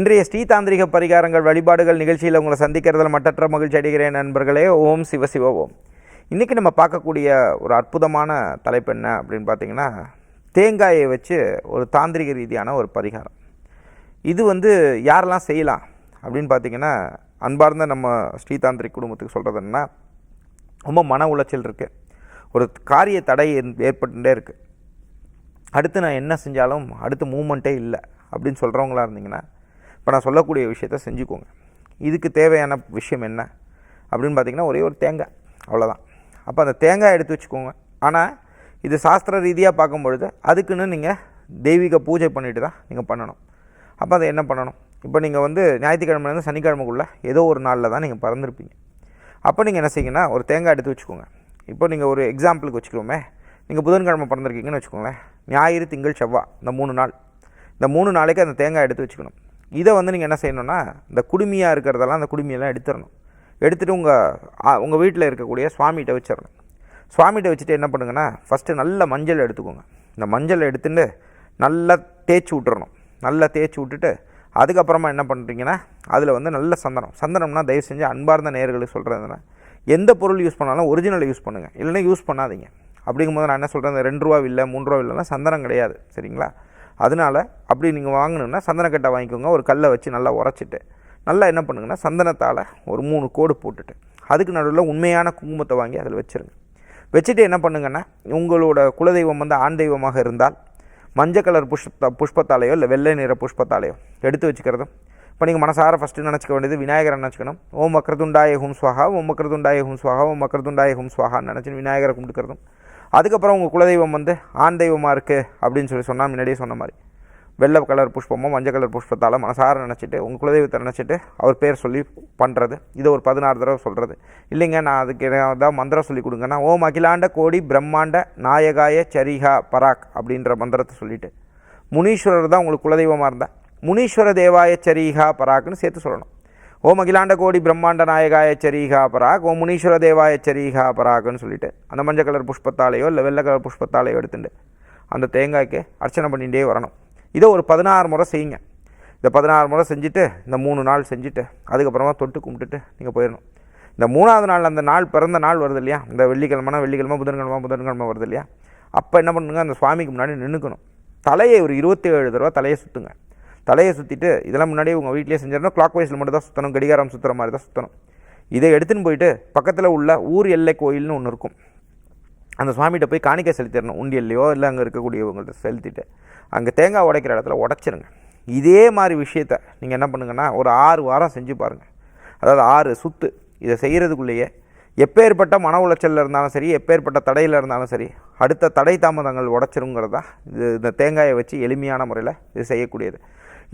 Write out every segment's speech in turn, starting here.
இன்றைய ஸ்ரீதாந்திரிக பரிகாரங்கள் வழிபாடுகள் நிகழ்ச்சியில் உங்களை சந்திக்கிறதுல மட்டற்ற மகிழ்ச்சி அடைகிறேன் நண்பர்களே. ஓம் சிவசிவ ஓம். இன்றைக்கி நம்ம பார்க்கக்கூடிய ஒரு அற்புதமான தலைப்பு என்ன அப்படின்னு பார்த்தீங்கன்னா, தேங்காயை வச்சு ஒரு தாந்திரிக ரீதியான ஒரு பரிகாரம். இது யாரெல்லாம் செய்யலாம் அப்படின்னு பார்த்தீங்கன்னா, அன்பார்ந்த நம்ம ஸ்ரீதாந்திரிக் குடும்பத்துக்கு சொல்கிறது என்னன்னா, ரொம்ப மன உளைச்சல் இருக்குது, ஒரு காரிய தடை ஏற்பட்டுட்டே இருக்குது, அடுத்து நான் என்ன செஞ்சாலும் அடுத்து மூமெண்ட்டே இல்லை அப்படின்னு சொல்கிறவங்களா இருந்தீங்கன்னா, இப்போ நான் சொல்லக்கூடிய விஷயத்தை செஞ்சுக்கோங்க. இதுக்கு தேவையான விஷயம் என்ன அப்படின்னு பார்த்தீங்கன்னா, ஒரே ஒரு தேங்காய், அவ்வளோதான். அப்போ அந்த தேங்காய் எடுத்து வச்சுக்கோங்க. ஆனால் இது சாஸ்திர ரீதியாக பார்க்கும்பொழுது அதுக்குன்னு நீங்கள் தெய்வீக பூஜை பண்ணிட்டு தான் நீங்கள் பண்ணணும். அப்போ அதை என்ன பண்ணணும், இப்போ நீங்கள் ஞாயிற்றுக்கிழமைலேருந்து சனிக்கிழமைக்குள்ளே ஏதோ ஒரு நாளில் தான் நீங்கள் பிறந்திருப்பீங்க. அப்போ நீங்கள் என்ன செய்யுங்கன்னா, ஒரு தேங்காய் எடுத்து வச்சுக்கோங்க. இப்போ நீங்கள் ஒரு எக்ஸாம்பிளுக்கு வச்சுக்கோமே, நீங்கள் புதன்கிழமை பிறந்திருக்கீங்கன்னு வச்சுக்கோங்களேன், ஞாயிறு திங்கள் செவ்வாய் இந்த 3 நாள், இந்த 3 நாளைக்கு அந்த தேங்காய் எடுத்து வச்சுக்கணும். இதை நீங்கள் என்ன செய்யணும்னா, இந்த குடுமியாக இருக்கிறதெல்லாம் அந்த குடுமியெல்லாம் எடுத்துடணும். எடுத்துகிட்டு உங்கள் வீட்டில் இருக்கக்கூடிய சுவாமிகிட்ட வச்சிடணும். சுவாமிகிட்ட வச்சுட்டு என்ன பண்ணுங்கன்னா, ஃபஸ்ட்டு நல்ல மஞ்சள் எடுத்துக்கோங்க. இந்த மஞ்சள் எடுத்துட்டு நல்லா தேய்ச்சி விட்டுறணும். நல்லா தேய்ச்சி விட்டுட்டு அதுக்கப்புறமா என்ன பண்ணுறீங்கன்னா, அதில் நல்ல சந்தனம்னா தயவு செஞ்சு அன்பார்ந்த நேயர்களுக்கு சொல்கிறதுனா, எந்த பொருள் யூஸ் பண்ணாலும் ஒரிஜினலை யூஸ் பண்ணுங்கள், இல்லைன்னா யூஸ் பண்ணாதீங்க. அப்படிங்கும்போது நான் என்ன சொல்கிறேன், 2 ரூபா இல்லை 3 ரூபா இல்லைன்னா சந்தனம் கிடையாது, சரிங்களா? அதனால் அப்படி நீங்கள் வாங்கணுன்னா சந்தனக்கட்டை வாங்கிக்கோங்க. ஒரு கல்லை வச்சு நல்லா உரைச்சிட்டு நல்லா என்ன பண்ணுங்கன்னா, சந்தனத்தால் ஒரு 3 கோடு போட்டுட்டு அதுக்கு நடுவில் உண்மையான குங்குமத்தை வாங்கி அதில் வச்சுருங்க. வச்சுட்டு என்ன பண்ணுங்கன்னா, உங்களோட குலதெய்வம் ஆண் தெய்வமாக இருந்தால் மஞ்சள் கலர் புஷ்பத்தாலேயோ இல்லை வெள்ளை நிற புஷ்பத்தாலேயோ எடுத்து வச்சுக்கிறதும். இப்போ நீங்கள் மனசார ஃபஸ்ட்டு நினச்சிக்க வேண்டியது விநாயகரை நினச்சிக்கணும். ஓம் வக்ரதுண்டாய ஹும் ஸ்வாஹா, ஓம் வக்ரதுண்டாய ஹும் ஸ்வாஹா, ஓம் வக்ரதுண்டாய ஹும் ஸ்வாஹான்னு நினச்சி விநாயகரை கும்பிட்டுக்கிறதும். அதுக்கப்புறம் உங்கள் குலதெய்வம் ஆண் தெய்வமாக இருக்குது அப்படின்னு சொன்னால், முன்னாடியே சொன்ன மாதிரி வெள்ளை கலர் புஷ்பமோ மஞ்சள் கலர் புஷ்பத்தால் மனசார நினச்சிட்டு உங்கள் குலதெய்வத்தை நினச்சிட்டு அவர் பேர் சொல்லி பண்ணுறது. இதை ஒரு 16 தடவை சொல்கிறது. இல்லைங்க நான் அதுக்கு ஏதாவது மந்திரம் சொல்லி கொடுங்கன்னா, ஓம் அகிலாண்ட கோடி பிரம்மாண்ட நாயகாய சரிஹா பராக் அப்படின்ற மந்திரத்தை சொல்லிவிட்டு, முனீஸ்வரர் தான் உங்களுக்கு குலதெய்வமாக இருந்தால் முனீஸ்வர தேவாய சரிஹா பராக்னு சேர்த்து சொல்லணும். ஓம் அகிலாண்ட கோடி பிரம்மாண்ட நாயகாய சரிஹா பராக், ஓம் முனீஸ்வர தேவாய சரிஹா பராக்னு சொல்லிவிட்டு அந்த மஞ்சள் கலர் புஷ்பத்தாலேயோ இல்லை வெள்ளை கலர் புஷ்பத்தாலேயோ எடுத்துட்டு அந்த தேங்காய்க்கு அர்ச்சனை பண்ணிகிட்டே வரணும். இதை ஒரு 16 முறை செய்யுங்க. இந்த 16 முறை செஞ்சுட்டு இந்த 3 நாள் செஞ்சுட்டு அதுக்கப்புறமா தொட்டு கும்பிட்டுட்டு நீங்கள் போயிடணும். இந்த 3ஆவது நாள், அந்த நாள் பிறந்த நாள் வருது இல்லையா, இந்த வெள்ளிக்கிழமை புதன்கிழமை வருது இல்லையா, அப்போ என்ன பண்ணுங்க, அந்த சுவாமிக்கு முன்னாடி நின்றுக்கணும். தலையை ஒரு 27 தடவை தலையை சுற்றுங்க. தலையை சுற்றிட்டு இதெல்லாம் முன்னாடியே உங்கள் வீட்டிலே செஞ்சிடணும். கிளாக் வைஸில் மட்டும் தான் சுற்றணும், கடிகாரம் சுற்றுற மாதிரி தான் சுற்றணும். இதை எடுத்துன்னு போயிட்டு பக்கத்தில் உள்ள ஊர் எல்லை கோயில்னு ஒன்று இருக்கும், அந்த சுவாமிகிட்ட போய் காணிக்கை செலுத்திடணும். உண்டியல்லையோ இல்லை அங்கே இருக்கக்கூடியவங்கள்ட்ட செலுத்திட்டு அங்கே தேங்காய் உடைக்கிற இடத்துல உடச்சிருங்க. இதே மாதிரி விஷயத்தை நீங்கள் என்ன பண்ணுங்கன்னா, ஒரு 6 வாரம் செஞ்சு பாருங்கள். அதாவது 6 சுற்று. இதை செய்கிறதுக்குள்ளேயே எப்பேற்பட்ட மன உளைச்சலில் இருந்தாலும் சரி, எப்பேற்பட்ட தடையில் இருந்தாலும் சரி, அடுத்த தடை தாமதங்கள் உடச்சிருங்கிறதா இந்த தேங்காயை வச்சு எளிமையான முறையில் இது செய்யக்கூடியது.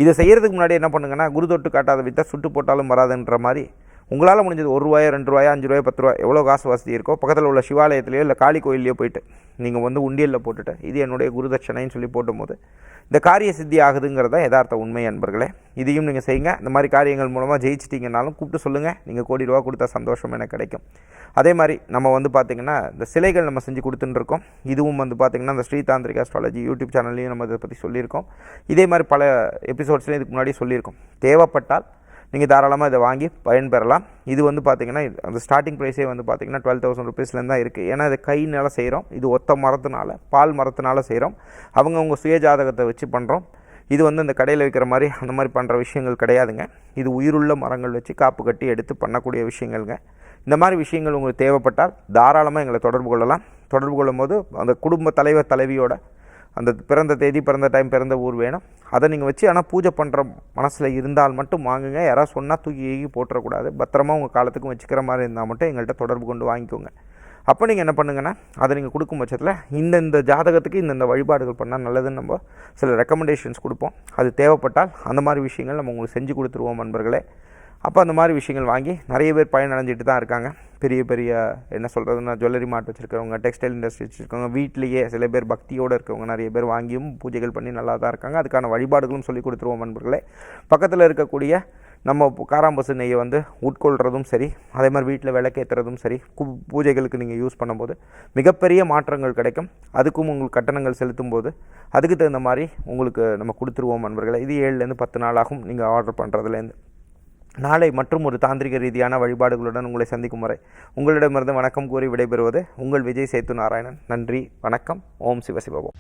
இதை செய்கிறதுக்கு முன்னாடி என்ன பண்ணுங்கன்னா, குரு தொட்டு காட்டாத வித்தை சுட்டு போட்டாலும் வராதுன்ற மாதிரி உங்களால் முடிஞ்சது 1 ரூபாயோ 2 ரூபாயோ 5 ரூபாயோ 10 ரூபா எவ்வளோ காசு வசதி இருக்கோ பக்கத்தில் உள்ள சிவாலயத்திலையோ இல்லை காளி கோயிலையோ போயிட்டு நீங்கள் உண்டியலில் போட்டுட்டு இது என்னுடைய குருதட்சணைன்னு சொல்லி போட்டும்போது இந்த காரிய சித்தி ஆகுதுங்கிறத யதார்த்த உண்மை அன்பர்களே. இதையும் நீங்கள் செய்யுங்க. இந்த மாதிரி காரியங்கள் மூலமாக ஜெயிச்சிட்டிங்கனாலும் கூப்பிட்டு சொல்லுங்கள். நீங்கள் கோடி ரூபா கொடுத்தா சந்தோஷம் எனக்கு கிடைக்கும். அதே மாதிரி நம்ம பார்த்திங்கன்னா இந்த சிலைகள் நம்ம செஞ்சு கொடுத்துட்டுருக்கோம். இதுவும் பார்த்திங்கன்னா இந்த ஸ்ரீதாந்திரிக் அஸ்ட்ராலஜி யூடியூப் சேனல்லையும் நம்ம இதை பற்றி சொல்லியிருக்கோம். இதே மாதிரி பல எபிசோட்ஸ்லையும் இதுக்கு முன்னாடி சொல்லியிருக்கோம். தேவைப்பட்டால் நீங்கள் தாராளமாக இதை வாங்கி பயன்பெறலாம். இது பார்த்திங்கன்னா அந்த ஸ்டார்டிங் ப்ரைஸே பார்த்திங்கன்னா 12,000 ருபீஸ்லேருந்து தான் இருக்குது. ஏன்னா இது கையினால் செய்கிறோம், இது ஒத்த மரத்தினால பால் மரத்தினால செய்கிறோம், அவங்க சுய ஜாதகத்தை வச்சு பண்ணுறோம். இது இந்த கடையில் வைக்கிற மாதிரி அந்த மாதிரி பண்ணுற விஷயங்கள் கிடையாதுங்க. இது உயிருள்ள மரங்கள் வச்சு காப்பு கட்டி எடுத்து பண்ணக்கூடிய விஷயங்கள்ங்க. இந்த மாதிரி விஷயங்கள் உங்களுக்கு தேவைப்பட்டால் தாராளமாக எங்களை தொடர்பு கொள்ளலாம். தொடர்பு கொள்ளும்போது அந்த குடும்ப தலைவர் தலைவியோட அந்த பிறந்த தேதி, பிறந்த டைம், பிறந்த ஊர் வேணும். அதை நீங்கள் வச்சு ஆனால் பூஜை பண்ணுற மனசில் இருந்தால் மட்டும் வாங்குங்க. யாராவது சொன்னால் தூக்கி போட்டுறக்கூடாது. பத்திரமா உங்கள் காலத்துக்கும் வச்சுக்கிற மாதிரி இருந்தால் மட்டும் எங்கள்கிட்ட தொடர்பு கொண்டு வாங்கிக்கோங்க. அப்போ நீங்கள் என்ன பண்ணுங்கன்னா, அதை நீங்கள் கொடுக்கும் பட்சத்தில் இந்த ஜாதகத்துக்கு இந்த வழிபாடுகள் பண்ணால் நல்லதுன்னு நம்ம சில ரெக்கமெண்டேஷன்ஸ் கொடுப்போம். அது தேவைப்பட்டால் அந்த மாதிரி விஷயங்கள் நம்ம உங்களுக்கு செஞ்சு கொடுத்துருவோம் நண்பர்களே. அப்போ அந்த மாதிரி விஷயங்கள் வாங்கி நிறைய பேர் பயனடைஞ்சிட்டு தான் இருக்காங்க. பெரிய பெரிய என்ன சொல்கிறதுனா ஜுவல்லரி மார்ட் வச்சுருக்கவங்க, டெக்ஸ்டைல் இண்டஸ்ட்ரி வச்சுருக்கவங்க, வீட்டிலேயே சில பேர் பக்தியோடு இருக்கவங்க நிறைய பேர் வாங்கியும் பூஜைகள் பண்ணி நல்லா தான் இருக்காங்க. அதுக்கான வழிபாடுகளும் சொல்லி கொடுத்துருவோம் நண்பர்களே. பக்கத்தில் இருக்கக்கூடிய நம்ம காராம்பசு நெய்யை வந்து உட்கொள்கிறதும் சரி, அதே மாதிரி வீட்டில் விளக்கேற்றுறதும் சரி, பூஜைகளுக்கு நீங்கள் யூஸ் பண்ணும்போது மிகப்பெரிய மாற்றங்கள் கிடைக்கும். அதுக்கும் உங்களுக்கு கட்டணங்கள் செலுத்தும் போது அதுக்கு தகுந்த மாதிரி உங்களுக்கு நம்ம கொடுத்துருவோம் நண்பர்களே. இது 7லேருந்து 10 நாள் ஆகும் நீங்கள் ஆர்டர் பண்ணுறதுலேருந்து. நாளை மற்றும் ஒரு தாந்திரிக ரீதியான வழிபாடுகளுடன் உங்களை சந்திக்கும் வரை உங்களிடமிருந்து வணக்கம் கூறி விடைபெறுவது உங்கள் விஜய் சேத்து நாராயணன். நன்றி, வணக்கம். ஓம் சிவசிவம்.